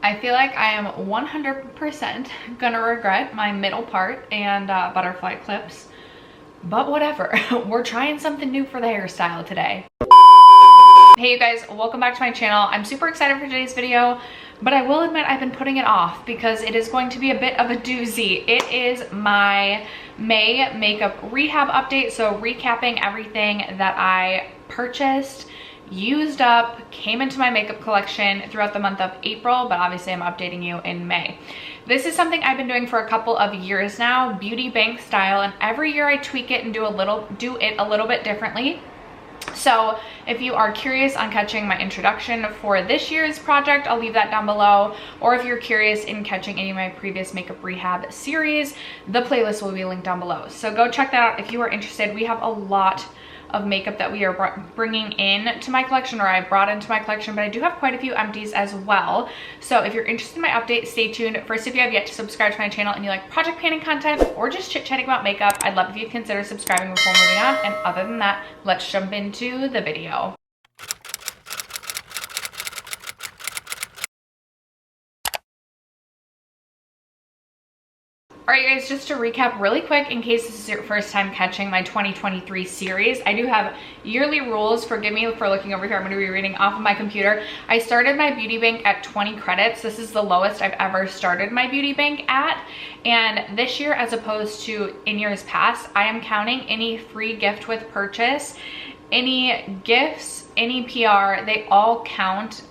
I feel like I am 100% gonna regret my middle part and butterfly clips, but whatever. We're trying something new for the hairstyle today. Hey you guys, welcome back to my channel. I'm super excited for today's video, but I will admit I've been putting it off because it is going to be a bit of a doozy. It is my May makeup rehab update, so recapping everything that I purchased, used up, came into my makeup collection throughout the month of April, but obviously I'm updating you in May. This is something I've been doing for a couple of years now, beauty bank style, and every year I tweak it and do it a little bit differently. So if you are curious on catching my introduction for this year's project, I'll leave that down below. Or if you're curious in catching any of my previous makeup rehab series, the playlist will be linked down below. So go check that out if you are interested. We have a lot of makeup that we are bringing in to my collection, or I brought into my collection, but I do have quite a few empties as well. So if you're interested in my update, stay tuned. First, if you have yet to subscribe to my channel and you like project planning content or just chit-chatting about makeup, I'd love if you'd consider subscribing before moving on. And other than that, let's jump into the video. Alright guys, just to recap really quick in case this is your first time catching my 2023 series, I do have yearly rules. Forgive me for looking over here. I'm going to be reading off of my computer. I started my beauty bank at 20 credits. This is the lowest I've ever started my beauty bank at. And this year, as opposed to in years past, I am counting any free gift with purchase, any gifts, any PR, they all count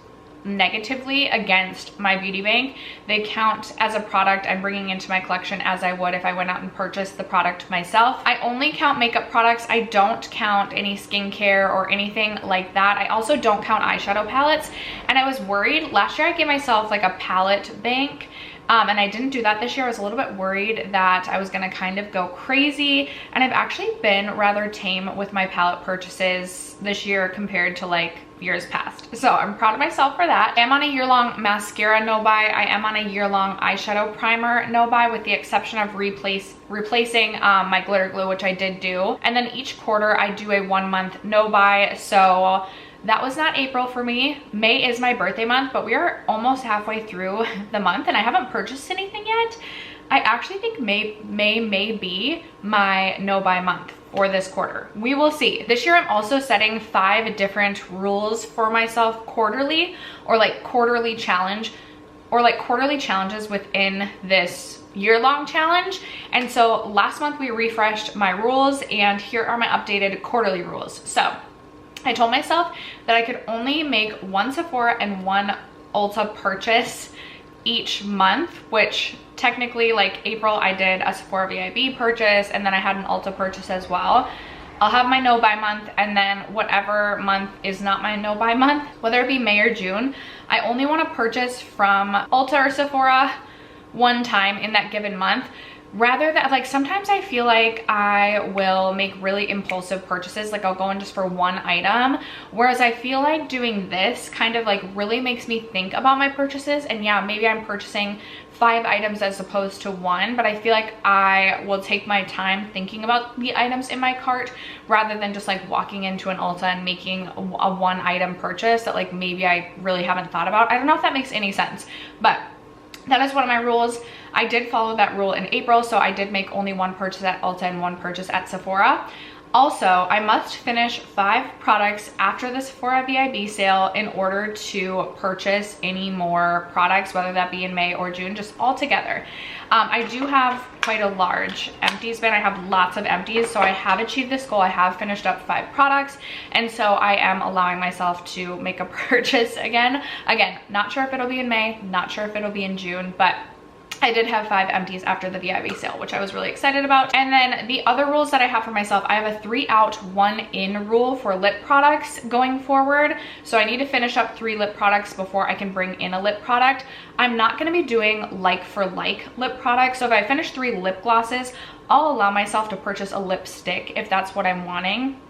negatively against my beauty bank. They count as a product I'm bringing into my collection as I would if I went out and purchased the product myself. I only count makeup products. I don't count any skincare or anything like that. I also don't count eyeshadow palettes, and I was worried. Last year I gave myself like a palette bank, and I didn't do that this year. I was a little bit worried that I was gonna kind of go crazy, and I've actually been rather tame with my palette purchases this year compared to like years past. So I'm proud of myself for that. I am on a year-long mascara no-buy. I am on a year-long eyeshadow primer no-buy, with the exception of replacing my glitter glue, which I did do. And then each quarter I do a 1-month no-buy. So that was not April for me. May is my birthday month, but we are almost halfway through the month and I haven't purchased anything yet. I actually think May may be my no-buy month for this quarter. We will see. This year I'm also setting 5 different rules for myself quarterly, or like quarterly challenge, or like quarterly challenges within this year-long challenge. And so last month we refreshed my rules, and here are my updated quarterly rules. So I told myself that I could only make 1 Sephora and 1 Ulta purchase each month, which technically, like April, I did a Sephora VIB purchase, and then I had an Ulta purchase as well. I'll have my no-buy month, and then whatever month is not my no-buy month, whether it be May or June, I only want to purchase from Ulta or Sephora one time in that given month. Rather than, like, sometimes I feel like I will make really impulsive purchases, like I'll go in just for one item, whereas I feel like doing this kind of like really makes me think about my purchases. And yeah, maybe I'm purchasing 5 items as opposed to 1, but I feel like I will take my time thinking about the items in my cart rather than just like walking into an Ulta and making a 1 item purchase that like maybe I really haven't thought about. I don't know if that makes any sense, but that is one of my rules. I did follow that rule in April, so I did make only 1 purchase at Ulta and 1 purchase at Sephora. Also, I must finish 5 products after the Sephora VIB sale in order to purchase any more products, whether that be in May or June, just all together. I do have quite a large empties bin. I have lots of empties, so I have achieved this goal. I have finished up 5 products, and so I am allowing myself to make a purchase again. Again, not sure if it'll be in May, not sure if it'll be in June, but I did have 5 empties after the VIB sale, which I was really excited about. And then the other rules that I have for myself, I have a 3 out, 1 in rule for lip products going forward. So I need to finish up 3 lip products before I can bring in a lip product. I'm not going to be doing like for like lip products. So if I finish 3 lip glosses, I'll allow myself to purchase a lipstick if that's what I'm wanting.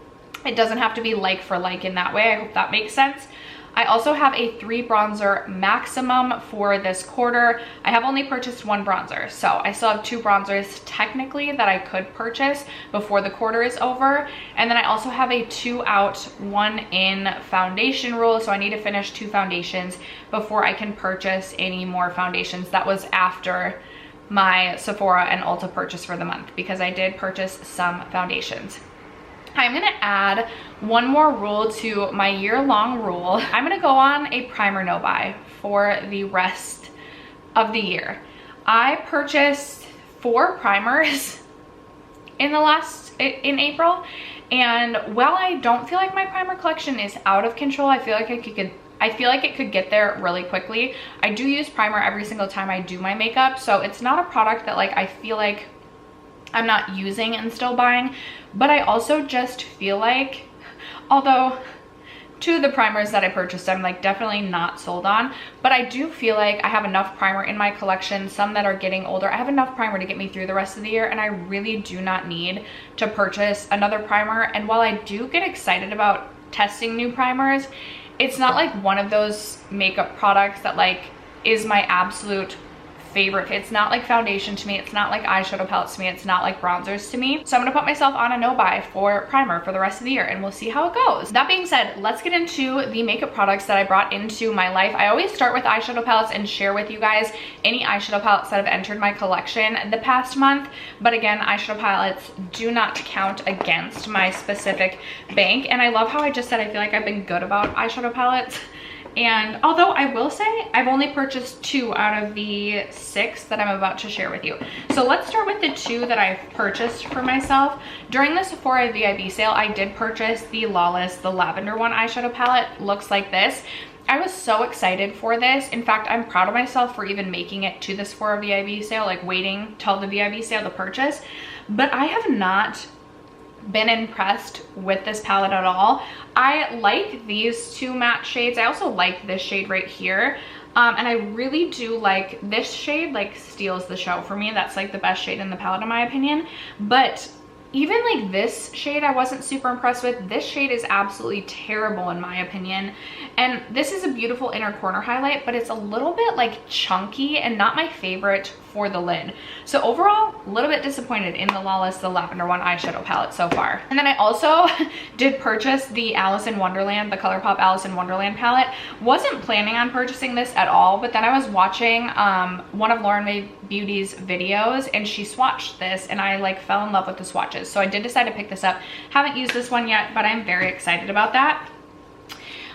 It doesn't have to be like for like in that way. I hope that makes sense. I also have a 3 bronzer maximum for this quarter. I have only purchased 1 bronzer, so I still have 2 bronzers technically that I could purchase before the quarter is over. And then I also have a 2 out, 1 in foundation rule, so I need to finish 2 foundations before I can purchase any more foundations. That was after my Sephora and Ulta purchase for the month, because I did purchase some foundations. I'm gonna add one more rule to my year-long rule. I'm gonna go on a primer no buy for the rest of the year. I purchased 4 primers in April, and while I don't feel like my primer collection is out of control, I feel like it could get there really quickly. I do use primer every single time I do my makeup, so it's not a product that like I feel like I'm not using and still buying. But I also just feel like, although 2 of the primers that I purchased I'm like definitely not sold on, but I do feel like I have enough primer in my collection, some that are getting older. I have enough primer to get me through the rest of the year, and I really do not need to purchase another primer. And while I do get excited about testing new primers, it's not like one of those makeup products that like is my absolute favorite. It's not like foundation to me, it's not like eyeshadow palettes to me, it's not like bronzers to me. So I'm gonna put myself on a no buy for primer for the rest of the year, and we'll see how it goes. That being said, let's get into the makeup products that I brought into my life. I always start with eyeshadow palettes and share with you guys any eyeshadow palettes that have entered my collection the past month. But again, eyeshadow palettes do not count against my specific bank. And I love how I just said I feel like I've been good about eyeshadow palettes. And although I will say I've only purchased 2 out of the 6 that I'm about to share with you. So let's start with the 2 that I've purchased for myself. During the Sephora VIB sale, I did purchase the Lawless, the lavender one eyeshadow palette. Looks like this. I was so excited for this. In fact, I'm proud of myself for even making it to the Sephora VIB sale, like waiting till the VIB sale to purchase. But I have not been impressed with this palette at all. I like these 2 matte shades. I also like this shade right here. And I really do like this shade, like steals the show for me. That's like the best shade in the palette in my opinion. But even like this shade I wasn't super impressed with. This shade is absolutely terrible in my opinion. And this is a beautiful inner corner highlight, but it's a little bit like chunky and not my favorite for the lid. So overall, a little bit disappointed in the Lawless, the lavender one eyeshadow palette so far. And then I also did purchase the Alice in Wonderland, the ColourPop Alice in Wonderland palette. Wasn't planning on purchasing this at all, but then I was watching one of Lauren Mae Beauty's videos, and she swatched this, and I like fell in love with the swatches. So I did decide to pick this up. Haven't used this one yet, but I'm very excited about that.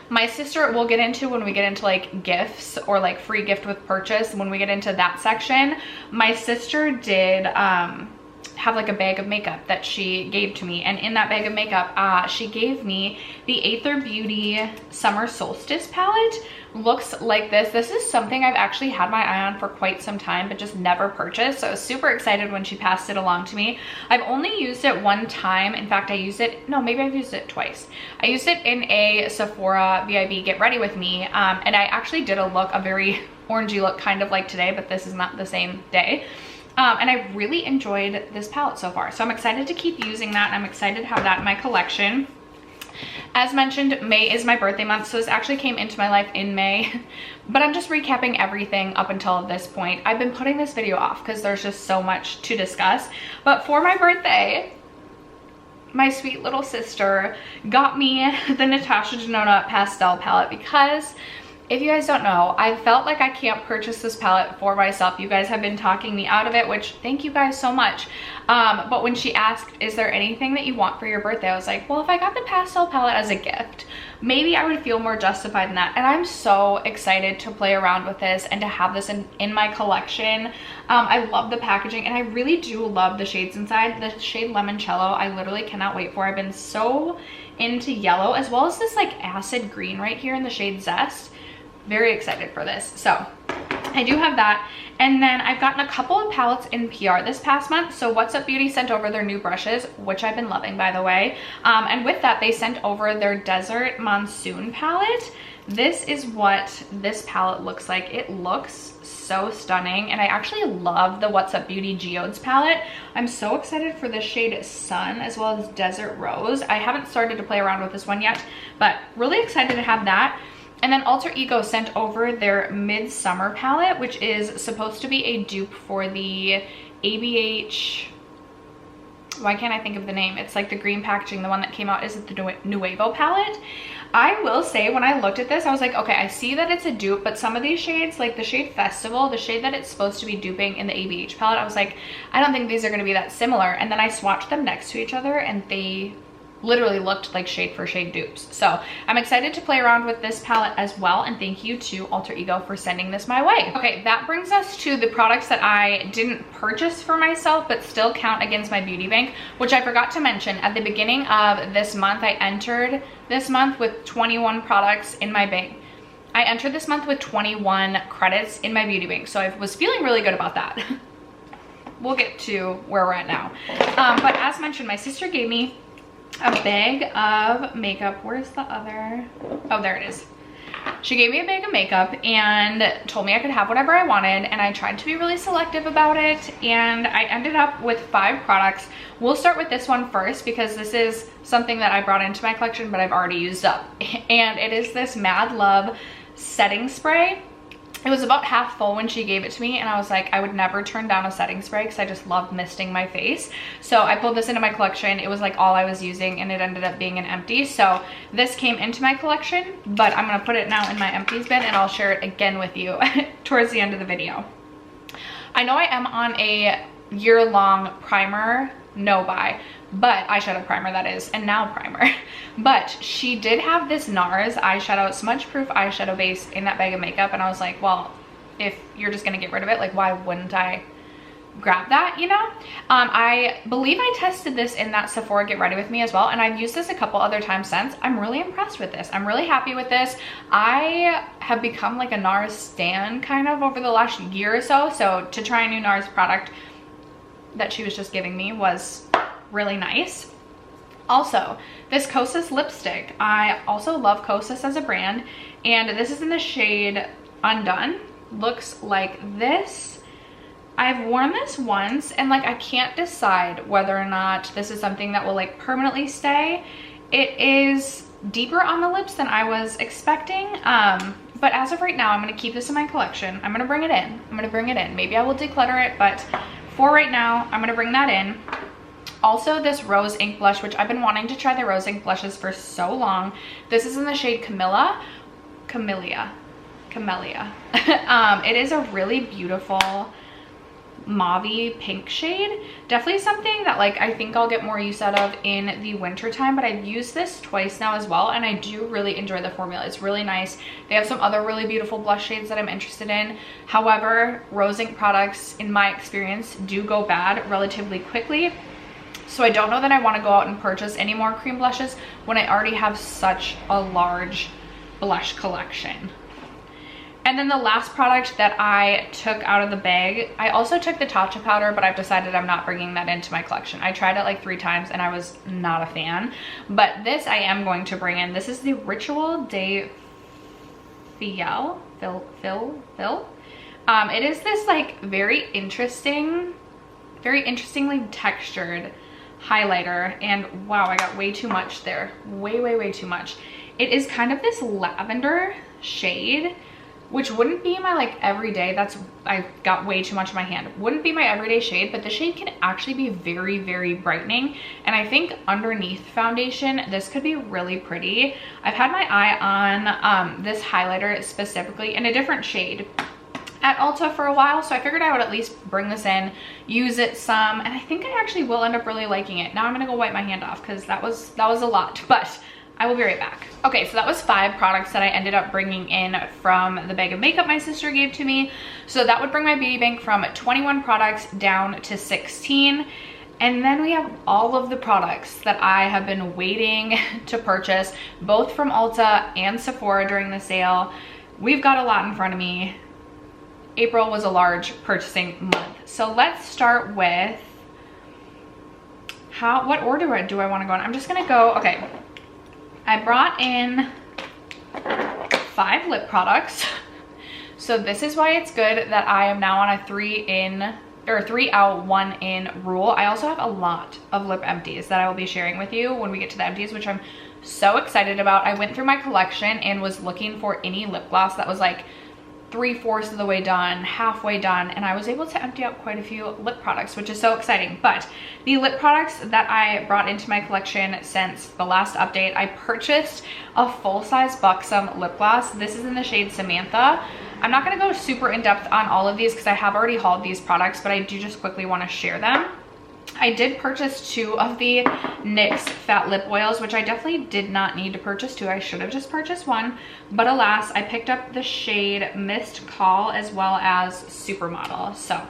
My sister, we'll get into when we get into like gifts or like free gift with purchase, when we get into that section. My sister did have like a bag of makeup that she gave to me, and in that bag of makeup she gave me the Aether Beauty Summer Solstice palette. Looks like this. This is something I've actually had my eye on for quite some time, but just never purchased. So I was super excited when she passed it along to me. I've only used it 1 time. In fact, I used it, no, maybe I've used it twice. I used it in a Sephora VIB Get Ready With Me, and I actually did a look, a very orangey look, kind of like today, but this is not the same day. And I really enjoyed this palette so far. So I'm excited to keep using that, and I'm excited to have that in my collection. As mentioned, May is my birthday month, so this actually came into my life in May, but I'm just recapping everything up until this point. I've been putting this video off because there's just so much to discuss, but for my birthday, my sweet little sister got me the Natasha Denona Pastel palette because if you guys don't know, I felt like I can't purchase this palette for myself. You guys have been talking me out of it, which thank you guys so much. But when she asked, is there anything that you want for your birthday? I was like, well, if I got the pastel palette as a gift, maybe I would feel more justified in that. And I'm so excited to play around with this and to have this in my collection. I love the packaging, and I really do love the shades inside. The shade Limoncello, I literally cannot wait for. I've been so into yellow, as well as this like acid green right here in the shade Zest. Very excited for this. So I do have that. And then I've gotten a couple of palettes in PR this past month. So What's Up Beauty sent over their new brushes, which I've been loving, by the way. And with that, they sent over their Desert Monsoon palette. This is what this palette looks like. It looks so stunning, and I actually love the What's Up Beauty Geodes palette. I'm so excited for the shade Sun as well as Desert Rose. I haven't started to play around with this one yet, but really excited to have that. And then Alter Ego sent over their Midsummer palette, which is supposed to be a dupe for the ABH, why can't I think of the name? It's like the green packaging, the one that came out. Is it the Nuevo palette? I will say, when I looked at this, I was like, okay, I see that it's a dupe, but some of these shades, like the shade Festival, the shade that it's supposed to be duping in the ABH palette, I was like, I don't think these are going to be that similar. And then I swatched them next to each other and they literally looked like shade for shade dupes. So I'm excited to play around with this palette as well, and thank you to Alter Ego for sending this my way. Okay, that brings us to the products that I didn't purchase for myself but still count against my beauty bank, which I forgot to mention at the beginning of this month. I entered this month with 21 products in my bank. I entered this month with 21 credits in my beauty bank, so I was feeling really good about that. We'll get to where we're at now. But as mentioned, my sister gave me a bag of makeup. Where's the other? Oh, there it is. She gave me a bag of makeup and told me I could have whatever I wanted, and I tried to be really selective about it, and I ended up with 5 products. We'll start with this one first because this is something that I brought into my collection but I've already used up, and it is this Mad Love setting spray. It was about half full when she gave it to me, and I was like, I would never turn down a setting spray because I just love misting my face. So I pulled this into my collection. It was like all I was using, and it ended up being an Empties. So this came into my collection, but I'm gonna put it now in my Empties bin, and I'll share it again with you towards the end of the video. I know I am on a year-long primer no-buy, but eyeshadow primer, that is, and now primer. But she did have this NARS eyeshadow, smudge proof eyeshadow base in that bag of makeup, and I was like, well, if you're just gonna get rid of it, like, why wouldn't I grab that, you know? I believe I tested this in that Sephora Get Ready With Me as well, and I've used this a couple other times since. I'm really impressed with this. I'm really happy with this. I have become like a NARS stan kind of over the last year or so, so to try a new NARS product that she was just giving me was really nice. Also, this Kosas lipstick. I also love Kosas as a brand, and this is in the shade Undone. Looks like this. I've worn this once, and like I can't decide whether or not this is something that will like permanently stay. It is deeper on the lips than I was expecting, but as of right now, I'm gonna keep this in my collection. I'm gonna bring it in. Maybe I will declutter it, but for right now, I'm gonna bring that in. Also, this rose ink blush, which I've been wanting to try the rose ink blushes for so long. This is in the shade Camellia. It is a really beautiful mauve-y pink shade. Definitely something that like I think I'll get more use out of in the winter time, but I've used this twice now as well, and I do really enjoy the formula. It's really nice. They have some other really beautiful blush shades that I'm interested in. However, rose ink products, in my experience, do go bad relatively quickly. So I don't know that I want to go out and purchase any more cream blushes when I already have such a large blush collection. And then the last product that I took out of the bag, I also took the Tatcha powder, but I've decided I'm not bringing that into my collection. I tried it like 3 times and I was not a fan. But this I am going to bring in. This is the Rituel de Fiel. It is this like very interestingly textured highlighter, and wow, I got way too much there. Way too much. It is kind of this lavender shade, which wouldn't be my like everyday, I got way too much in my hand, wouldn't be my everyday shade, but the shade can actually be very brightening, and I think underneath foundation this could be really pretty. I've had my eye on this highlighter specifically in a different shade at Ulta for a while, so I figured I would at least bring this in, use it some, and I think I actually will end up really liking it. Now I'm gonna go wipe my hand off because that was a lot, but I will be right back. Okay, so that was 5 products that I ended up bringing in from the bag of makeup my sister gave to me. So that would bring my beauty bank from 21 products down to 16. And then we have all of the products that I have been waiting to purchase, both from Ulta and Sephora during the sale. We've got a lot in front of me. April was a large purchasing month. So let's start with what order do I want to go in? I'm just gonna go, okay. I brought in 5 lip products. So this is why it's good that I am now on a 3 out, 1 in rule. I also have a lot of lip empties that I will be sharing with you when we get to the empties, which I'm so excited about. I went through my collection and was looking for any lip gloss that was like 3/4 of the way done, halfway done, and I was able to empty out quite a few lip products, which is so exciting. But the lip products that I brought into my collection since the last update, I purchased a full-size Buxom lip gloss. This is in the shade Samantha. I'm not going to go super in depth on all of these because I have already hauled these products, but I do just quickly want to share them. I did purchase 2 of the NYX Fat Lip Oils, which I definitely did not need to purchase 2. I should have just purchased 1, but alas, I picked up the shade Missed Call as well as Supermodel. So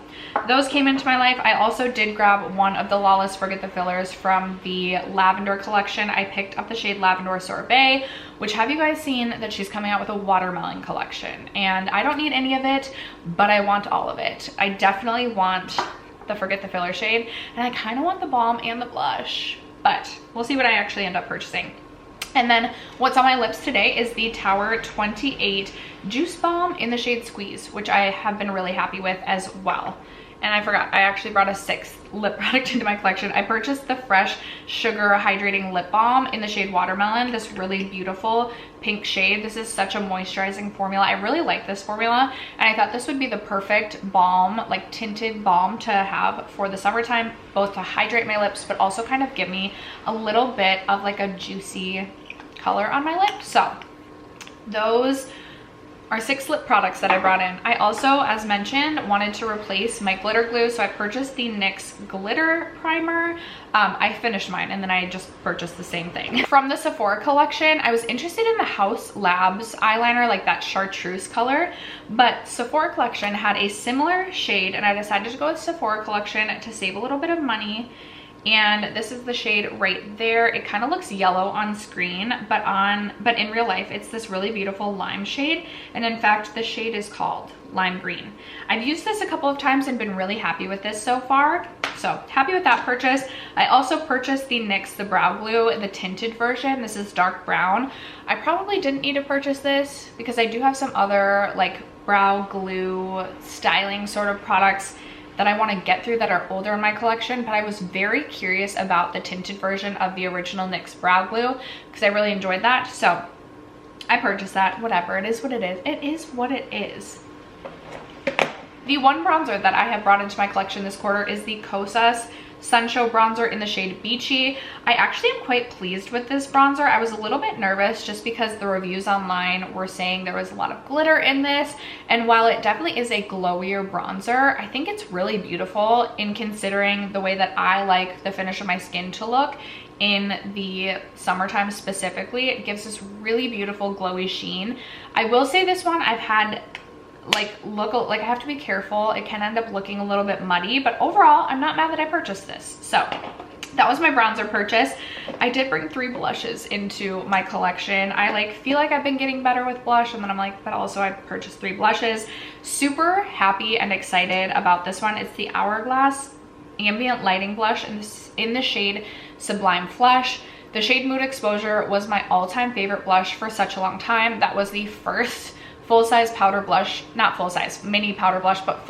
those came into my life. I also did grab 1 of the Lawless Forget the Fillers from the Lavender collection. I picked up the shade Lavender Sorbet, which have you guys seen that she's coming out with a watermelon collection? And I don't need any of it, but I want all of it. I definitely want the Forget the Filler shade, and I kind of want the balm and the blush, but we'll see what I actually end up purchasing. And then what's on my lips today is the Tower 28 Juice Balm in the shade Squeeze, which I have been really happy with as well. And I forgot, I actually brought a 6th lip product into my collection. I purchased the Fresh Sugar Hydrating Lip Balm in the shade Watermelon, this really beautiful pink shade. This is such a moisturizing formula. I really like this formula, and I thought this would be the perfect balm, like tinted balm to have for the summertime, both to hydrate my lips, but also kind of give me a little bit of like a juicy color on my lips. So those are 6 lip products that I brought in. I also, as mentioned, wanted to replace my glitter glue, so I purchased the NYX Glitter Primer. I finished mine and then I just purchased the same thing. From the Sephora collection, I was interested in the Haus Labs eyeliner, like that chartreuse color, but Sephora collection had a similar shade and I decided to go with Sephora collection to save a little bit of money. And this is the shade right there. It kind of looks yellow on screen, but in real life, it's this really beautiful lime shade. And in fact, the shade is called Lime Green. I've used this a couple of times and been really happy with this so far. So happy with that purchase. I also purchased the NYX The Brow Glue, the tinted version. This is dark brown. I probably didn't need to purchase this because I do have some other like brow glue styling sort of products that I want to get through that are older in my collection, but I was very curious about the tinted version of the original NYX Brow Glue because I really enjoyed that. So I purchased that. Whatever, it is what it is. It is what it is. The one bronzer that I have brought into my collection this quarter is the Kosas Sunshow bronzer in the shade Beachy. I actually am quite pleased with this bronzer. I was a little bit nervous just because the reviews online were saying there was a lot of glitter in this, and while it definitely is a glowier bronzer, I think it's really beautiful in considering the way that I like the finish of my skin to look in the summertime specifically. It gives this really beautiful glowy sheen. I will say this one I've had I have to be careful. It can end up looking a little bit muddy, but overall I'm not mad that I purchased this. So that was my bronzer purchase. I did bring 3 blushes into my collection. I feel like I've been getting better with blush, and then I'm like, but also I purchased 3 blushes. Super happy and excited about this one. It's the Hourglass Ambient Lighting Blush in the shade Sublime Flesh. The shade Mood Exposure was my all-time favorite blush for such a long time. That was the first full-size powder blush, not full-size, mini powder blush, but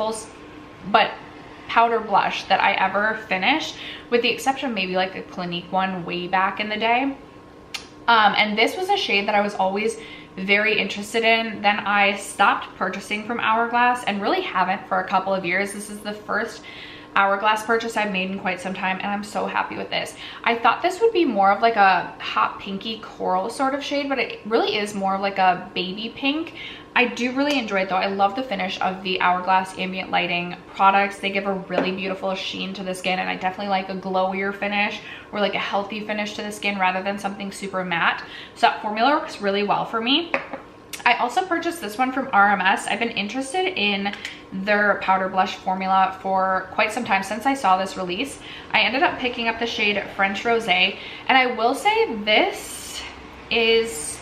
powder blush that I ever finished, with the exception of maybe like a Clinique one way back in the day. And this was a shade that I was always very interested in. Then I stopped purchasing from Hourglass and really haven't for a couple of years. This is the first Hourglass purchase I've made in quite some time, and I'm so happy with this. I thought this would be more of like a hot pinky coral sort of shade, but it really is more of like a baby pink. I do really enjoy it though. I love the finish of the Hourglass Ambient Lighting products. They give a really beautiful sheen to the skin, and I definitely like a glowier finish or like a healthy finish to the skin rather than something super matte. So that formula works really well for me. I also purchased this one from RMS. I've been interested in their powder blush formula for quite some time since I saw this release. I ended up picking up the shade French Rosé, and I will say this is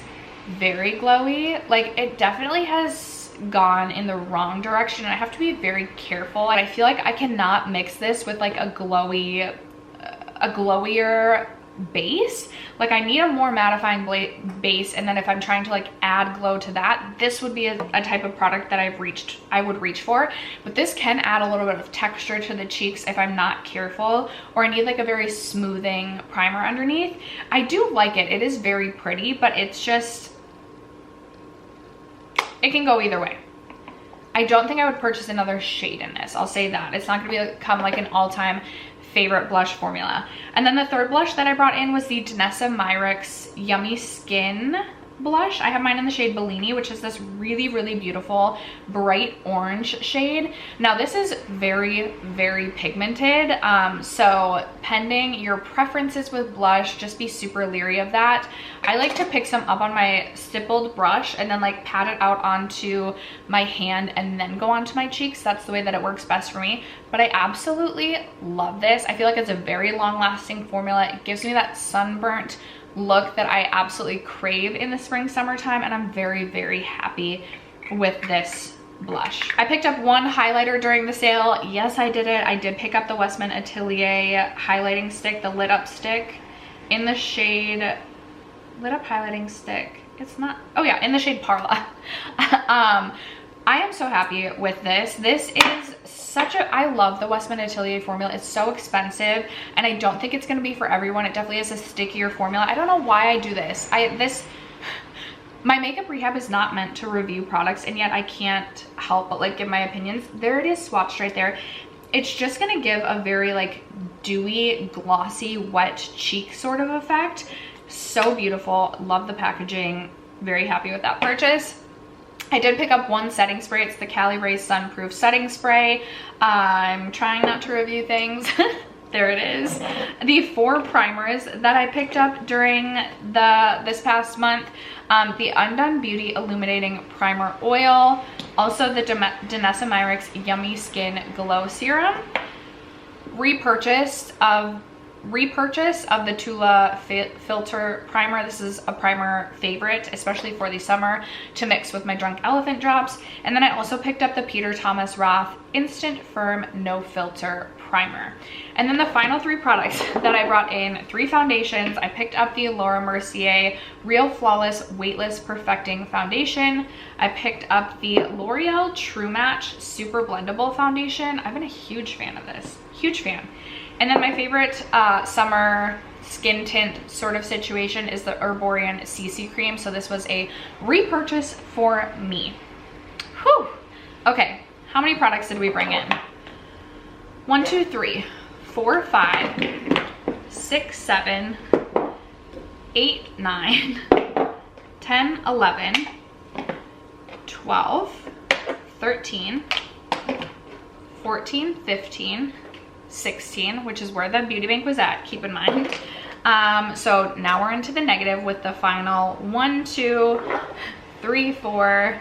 very glowy. Like, it definitely has gone in the wrong direction, and I have to be very careful. And I feel like I cannot mix this with like a glowier base. Like I need a more mattifying base, and then if I'm trying to like add glow to that, this would be a type of product that I would reach for. But this can add a little bit of texture to the cheeks if I'm not careful, or I need like a very smoothing primer underneath. I do like it. It is very pretty, but it's just, it can go either way. I don't think I would purchase another shade in this. I'll say that. It's not gonna become like an all-time favorite blush formula. And then the third blush that I brought in was the Danessa Myricks Yummy Skin blush. I have mine in the shade Bellini, which is this really, really beautiful bright orange shade. Now this is very, very pigmented. So pending your preferences with blush, just be super leery of that. I like to pick some up on my stippled brush and then like pat it out onto my hand and then go onto my cheeks. That's the way that it works best for me. But I absolutely love this. I feel like it's a very long lasting formula. It gives me that sunburnt look that I absolutely crave in the spring summertime, and I'm very, very happy with this blush. I picked up one highlighter during the sale. Yes, I did it. I did pick up the Westman Atelier highlighting stick, the lit up stick in the shade lit up highlighting stick. It's not, oh yeah, in the shade Parla. I am so happy with this. This is such a, I love the Westman Atelier formula. It's so expensive, and I don't think it's going to be for everyone. It definitely is a stickier formula. I don't know why I do this. My makeup rehab is not meant to review products, and yet I can't help but like give my opinions. There it is, swatched right there. It's just going to give a very like dewy, glossy, wet cheek sort of effect. So beautiful. Love the packaging. Very happy with that purchase. I did pick up one setting spray. It's the Cali Ray Sunproof Setting Spray. I'm trying not to review things. There it is. The 4 primers that I picked up during this past month. The Undone Beauty Illuminating Primer Oil. Also the Danessa Myricks Yummy Skin Glow Serum. Repurchase of the Tula Filter Primer. This is a primer favorite, especially for the summer, to mix with my Drunk Elephant drops. And then I also picked up the Peter Thomas Roth Instant Firm No Filter Primer. And then the final 3 products that I brought in, 3 foundations. I picked up the Laura Mercier Real Flawless Weightless Perfecting Foundation. I picked up the L'Oreal True Match Super Blendable Foundation. I've been a huge fan of this, huge fan. And then my favorite summer skin tint sort of situation is the Herborian CC Cream. So this was a repurchase for me. Whew. Okay, how many products did we bring in? 1, 2, 3, 4, 5, 6, 7, 8, 9, 10, 11, 12, 13, 14, 15, 16, which is where the beauty bank was at, keep in mind. So now we're into the negative with the final 1, 2, 3, 4,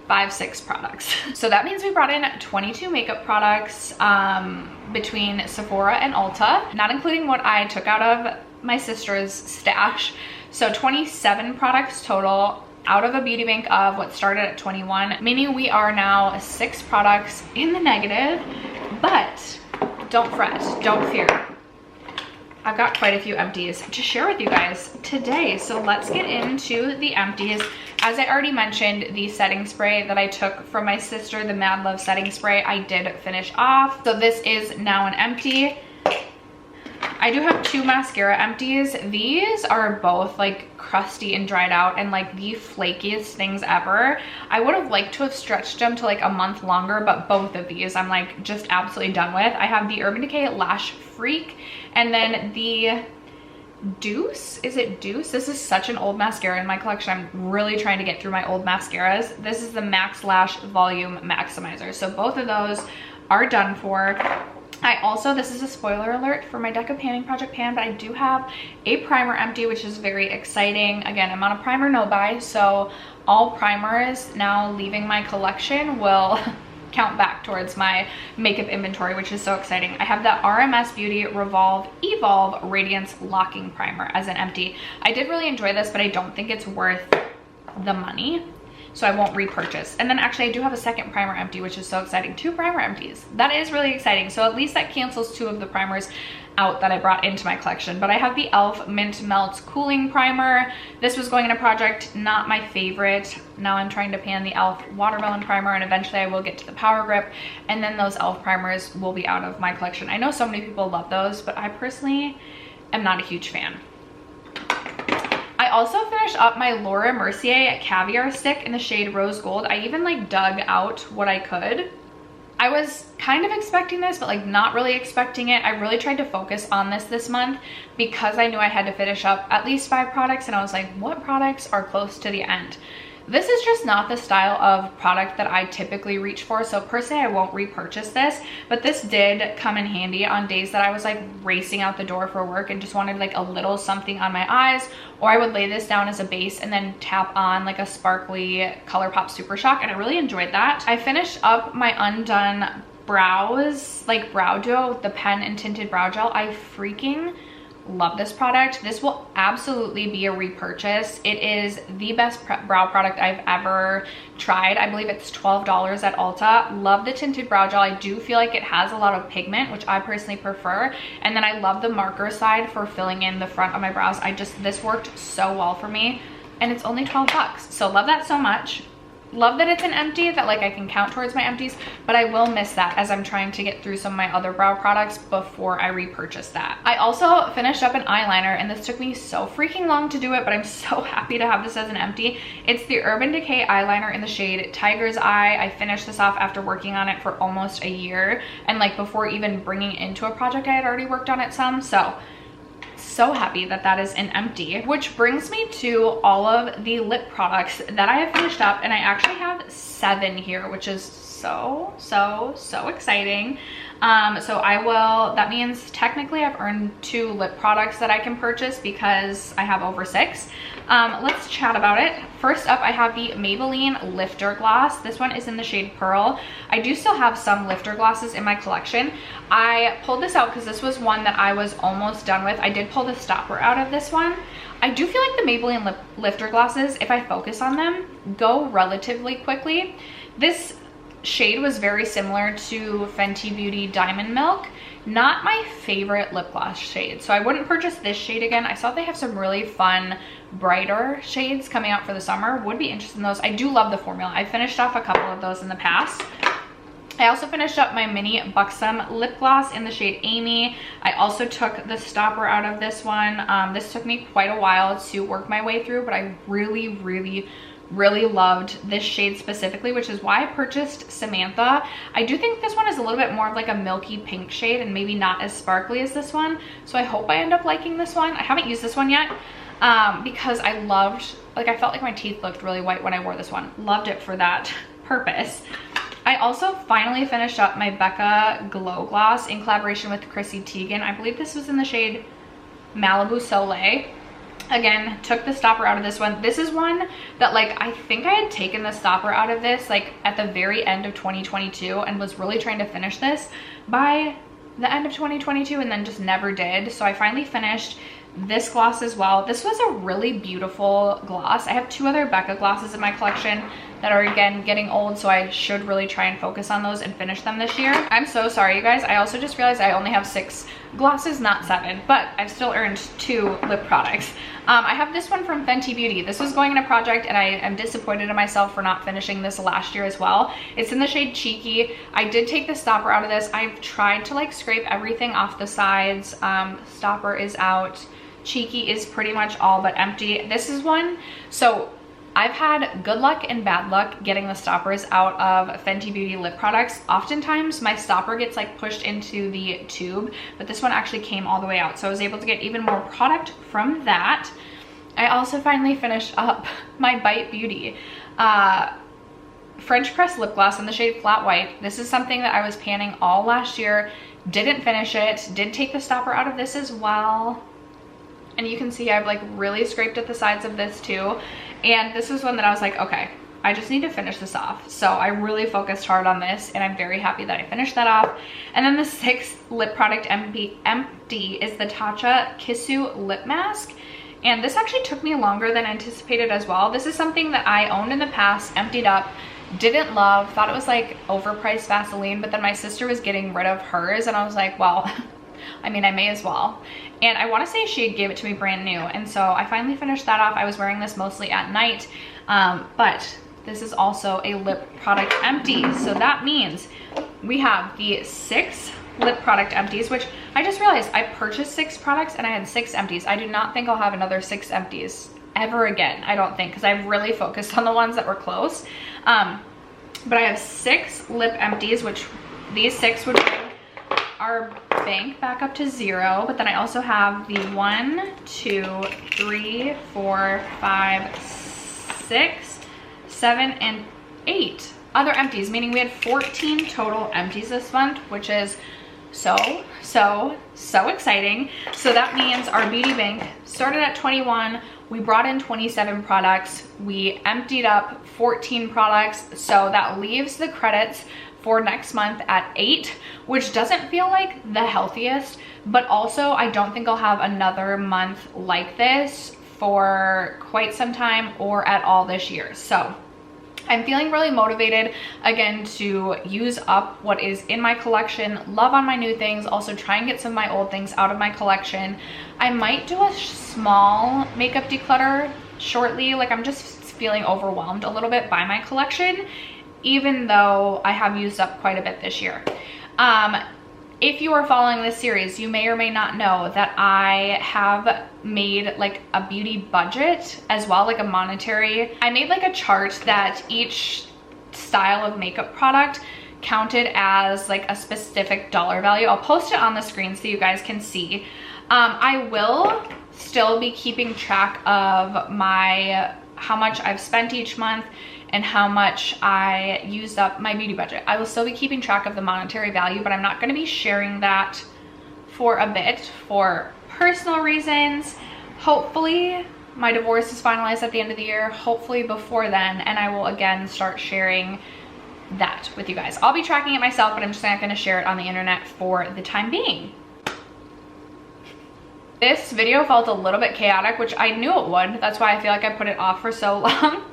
5, 6 products. So that means we brought in 22 makeup products between Sephora and Ulta, not including what I took out of my sister's stash. So 27 products total out of a beauty bank of what started at 21, meaning we are now 6 products in the negative. But don't fret, don't fear. I've got quite a few empties to share with you guys today. So let's get into the empties. As I already mentioned, the setting spray that I took from my sister, the Mad Love setting spray, I did finish off. So this is now an empty. I do have 2 mascara empties. These are both like crusty and dried out and like the flakiest things ever. I would have liked to have stretched them to like a month longer, but both of these I'm like just absolutely done with. I have the Urban Decay Lash Freak and then the Deuce. Is it Deuce? This is such an old mascara in my collection. I'm really trying to get through my old mascaras. This is the Max Lash Volume Maximizer. So both of those are done for. I also, this is a spoiler alert for my Deca Panning Project pan, but I do have a primer empty, which is very exciting. Again, I'm on a primer no buy, so all primers now leaving my collection will count back towards my makeup inventory, which is so exciting. I have the RMS Beauty Evolve Radiance Locking Primer as an empty. I did really enjoy this, but I don't think it's worth the money. so I won't repurchase. And then actually I do have a second primer empty, which is so exciting. 2 primer empties. That is really exciting. So at least that cancels 2 of the primers out that I brought into my collection. But I have the e.l.f. Mint Melt Cooling Primer. This was going in a project, not my favorite. Now I'm trying to pan the e.l.f. Watermelon Primer, and eventually I will get to the Power Grip, and then those e.l.f. primers will be out of my collection. I know so many people love those, but I personally am not a huge fan. I also finished up my Laura Mercier Caviar Stick in the shade Rose Gold. I even like dug out what I could. I was kind of expecting this, but like not really expecting it. I really tried to focus on this month because I knew I had to finish up at least 5 products, and I was like, what products are close to the end? This is just not the style of product that I typically reach for, so personally I won't repurchase this, but this did come in handy on days that I was like racing out the door for work and just wanted like a little something on my eyes, or I would lay this down as a base and then tap on like a sparkly ColourPop Super Shock, and I really enjoyed that. I finished up my Undone brows, like brow duo, the pen and tinted brow gel. I freaking love this product. This will absolutely be a repurchase. It is the best brow product I've ever tried. I believe it's $12 at Ulta. Love the tinted brow gel. I do feel like it has a lot of pigment, which I personally prefer. And then I love the marker side for filling in the front of my brows. This worked so well for me, and it's only 12 bucks. So love that so much. Love that it's an empty, that like I can count towards my empties, but I will miss that as I'm trying to get through some of my other brow products before I repurchase that. I also finished up an eyeliner, and this took me so freaking long to do it, but I'm so happy to have this as an empty. It's the Urban Decay eyeliner in the shade Tiger's Eye. I finished this off after working on it for almost a year, and like before even bringing it into a project I had already worked on it some. So happy that that is an empty, which brings me to all of the lip products that I have finished up, and I actually have 7 here, which is so exciting. That means technically I've earned 2 lip products that I can purchase because I have over 6. Let's chat about it. First up, I have the Maybelline Lifter Gloss. This one is in the shade Pearl. I do still have some lifter glosses in my collection. I pulled this out because this was one that I was almost done with. I did pull the stopper out of this one. I do feel like the Maybelline lifter glosses, if I focus on them, go relatively quickly. This shade was very similar to Fenty Beauty Diamond Milk. Not my favorite lip gloss shade, so I wouldn't purchase this shade again. I saw they have some really fun, brighter shades coming out for the summer. Would be interested in those. I do love the formula. I finished off a couple of those in the past. I also finished up my mini Buxom lip gloss in the shade Amy. I also took the stopper out of this one. This took me quite a while to work my way through, but I really loved this shade specifically, which is why I purchased Samantha. I do think this one is a little bit more of like a milky pink shade and maybe not as sparkly as this one, so I hope I end up liking this one. I haven't used this one yet because I loved, like I felt like my teeth looked really white when I wore this one. Loved it for that purpose. I also finally finished up my Becca Glow Gloss in collaboration with Chrissy Teigen. I believe this was in the shade Malibu Soleil. Again, took the stopper out of this one. This is one that like I think I had taken the stopper out of this like at the very end of 2022 and was really trying to finish this by the end of 2022 and then just never did. So I finally finished this gloss as well. This was a really beautiful gloss. I have 2 other Becca glosses in my collection that are again getting old, so I should really try and focus on those and finish them this year. I'm so sorry, you guys. I also just realized I only have 6 glosses, not 7, but I've still earned 2 lip products. I have this one from Fenty Beauty. This was going in a project, and I am disappointed in myself for not finishing this last year as well. It's in the shade Cheeky. I did take the stopper out of this. I've tried to like scrape everything off the sides. Stopper is out. Cheeky is pretty much all but empty. This is one, so I've had good luck and bad luck getting the stoppers out of Fenty Beauty lip products. Oftentimes my stopper gets like pushed into the tube, but this one actually came all the way out, so I was able to get even more product from that. I also finally finished up my Bite Beauty French press lip gloss in the shade Flat White. This is something that I was panning all last year, didn't finish it, did take the stopper out of this as well. And you can see I've like really scraped at the sides of this too. And this is one that I was like, okay, I just need to finish this off. So I really focused hard on this, and I'm very happy that I finished that off. And then the 6th lip product empty is the Tatcha Kissu Lip Mask And this actually took me longer than anticipated as well. This is something that I owned in the past, emptied up, didn't love, thought it was like overpriced Vaseline, but then my sister was getting rid of hers and I was like, well, I mean, I may as well. And I want to say she gave it to me brand new. And so I finally finished that off. I was wearing this mostly at night, but this is also a lip product empty. So that means we have the 6 lip product empties, which I just realized I purchased 6 products and I had 6 empties. I do not think I'll have another 6 empties ever again. I don't think, because I've really focused on the ones that were close. But I have 6 lip empties, which these 6 would bring our bank back up to 0. But then I also have the 1, 2, 3, 4, 5, 6, 7, and 8 other empties, meaning we had 14 total empties this month, which is so exciting. So that means our beauty bank started at 21. We brought in 27 products. We emptied up 14 products. So that leaves the credits for next month at 8, which doesn't feel like the healthiest, but also I don't think I'll have another month like this for quite some time or at all this year. So I'm feeling really motivated again to use up what is in my collection, love on my new things, also try and get some of my old things out of my collection. I might do a small makeup declutter shortly. Like, I'm just feeling overwhelmed a little bit by my collection, even though I have used up quite a bit this year. If you are following this series, you may or may not know that I have made like a beauty budget as well, like a monetary. I made like a chart that each style of makeup product counted as like a specific dollar value. I'll post it on the screen so you guys can see. I will still be keeping track of how much I've spent each month and how much I used up my beauty budget. I will still be keeping track of the monetary value, but I'm not gonna be sharing that for a bit for personal reasons. Hopefully my divorce is finalized at the end of the year, hopefully before then, and I will again start sharing that with you guys. I'll be tracking it myself, but I'm just not gonna share it on the internet for the time being. This video felt a little bit chaotic, which I knew it would. That's why I feel like I put it off for so long.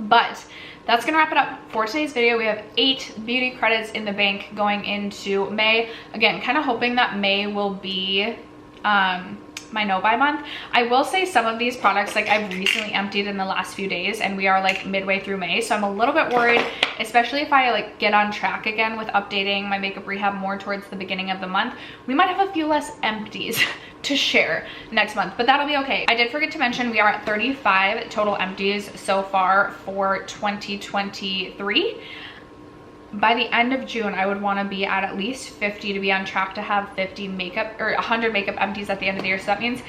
But that's gonna wrap it up for today's video. We have 8 beauty credits in the bank going into May. Again, kind of hoping that May will be my no-buy month. I will say some of these products, like, I've recently emptied in the last few days and we are like midway through May, so I'm a little bit worried, especially if I like get on track again with updating my makeup rehab more towards the beginning of the month. We might have a few less empties to share next month, but that'll be okay. I did forget to mention we are at 35 total empties so far for 2023. By the end of June, I would want to be at least 50 to be on track to have 50 makeup or 100 makeup empties at the end of the year. So that means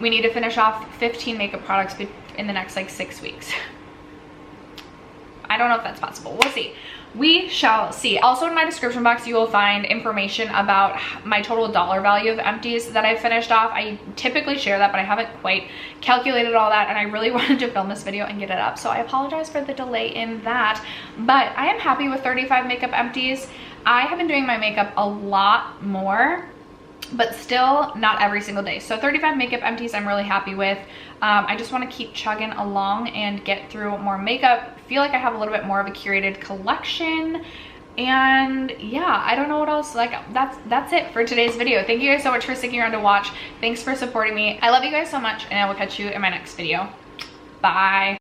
we need to finish off 15 makeup products in the next like 6 weeks. I don't know if that's possible. We'll see. We shall see. Also in my description box, you will find information about my total dollar value of empties that I finished off. I typically share that, but I haven't quite calculated all that, and I really wanted to film this video and get it up. So I apologize for the delay in that, but I am happy with 35 makeup empties. I have been doing my makeup a lot more, but still not every single day. So 35 makeup empties I'm really happy with. I just want to keep chugging along and get through more makeup. Feel like I have a little bit more of a curated collection. And yeah, I don't know what else. Like, that's it for today's video. Thank you guys so much for sticking around to watch. Thanks for supporting me. I love you guys so much, and I will catch you in my next video. Bye.